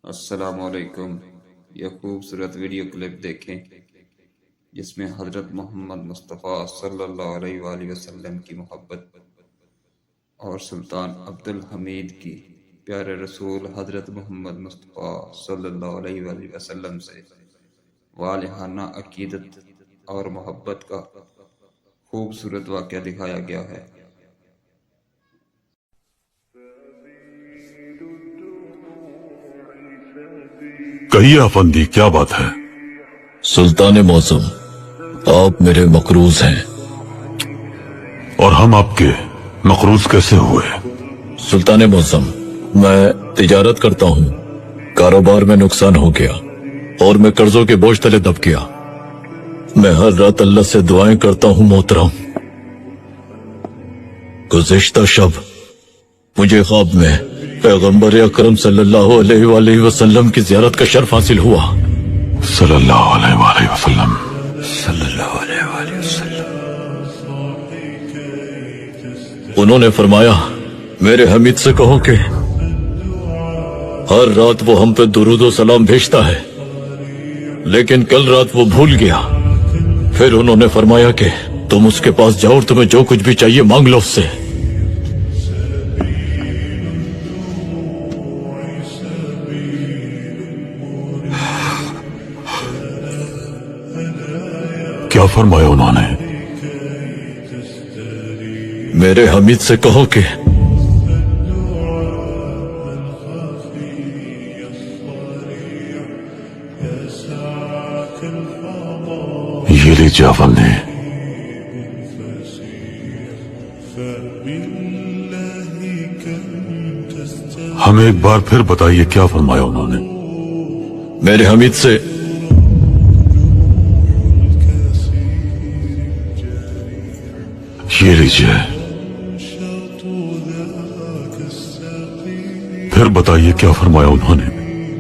السلام علیکم۔ یہ خوبصورت ویڈیو کلپ دیکھیں جس میں حضرت محمد مصطفیٰ صلی اللہ علیہ وآلہ وسلم کی محبت اور سلطان عبدالحمید کی پیارے رسول حضرت محمد مصطفیٰ صلی اللہ علیہ وآلہ وسلم سے والہانہ عقیدت اور محبت کا خوبصورت واقعہ دکھایا گیا ہے۔ کہیے افندی، کیا بات ہے؟ سلطان معظم، آپ میرے مقروض ہیں۔ اور ہم آپ کے مقروض کیسے ہوئے؟ سلطان معظم، میں تجارت کرتا ہوں، کاروبار میں نقصان ہو گیا اور میں قرضوں کے بوجھ تلے دب گیا۔ میں ہر رات اللہ سے دعائیں کرتا ہوں محترم۔ گزشتہ شب مجھے خواب میں پیغمبر اکرم صلی اللہ علیہ وآلہ وسلم کی زیارت کا شرف حاصل ہوا۔ صلی اللہ علیہ وآلہ وسلم۔ صلی اللہ علیہ وآلہ وسلم۔ انہوں نے فرمایا، میرے حمید سے کہو کہ ہر رات وہ ہم پہ درود و سلام بھیجتا ہے، لیکن کل رات وہ بھول گیا۔ پھر انہوں نے فرمایا کہ تم اس کے پاس جاؤ اور تمہیں جو کچھ بھی چاہیے مانگ لو اس سے۔ کیا فرمایا انہوں نے؟ میرے حمید سے کہو کہ یہ لیجیے افندی۔ ہمیں ایک بار پھر بتائیے کیا فرمایا انہوں نے؟ میرے حمید سے یہ لیجیے، پھر بتائیے کیا فرمایا انہوں نے؟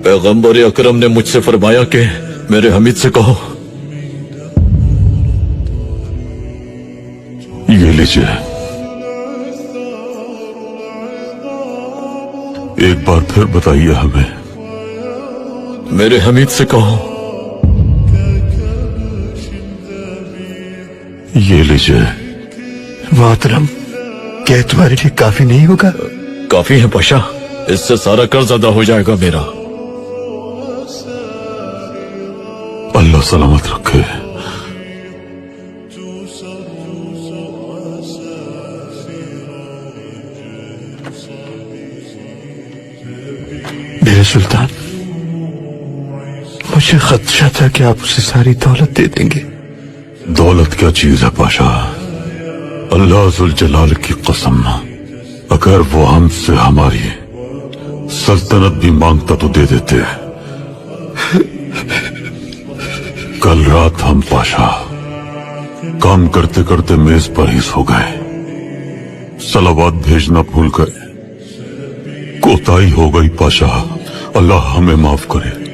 پیغمبر اکرم نے مجھ سے فرمایا کہ میرے حمید سے کہو یہ لیجیے، ایک بار پھر بتائیے ہمیں۔ میرے حمید سے کہو یہ لیجیے۔ محترم، کیا تمہارے لیے کافی نہیں ہوگا؟ کافی ہے پاشا، اس سے سارا قرض ادا ہو جائے گا میرا۔ اللہ سلامت رکھے۔ میرے سلطان، مجھے خدشہ تھا کہ آپ اسے ساری دولت دے دیں گے۔ دولت کیا چیز ہے پاشا، اللہ ذوالجلال کی قسم، اگر وہ ہم سے ہماری سلطنت بھی مانگتا تو دے دیتے۔ کل رات ہم پاشا کام کرتے کرتے میز پر ہی سو گئے، صلوات بھیجنا بھول گئے، کوتاہی ہو گئی پاشا، اللہ ہمیں معاف کرے۔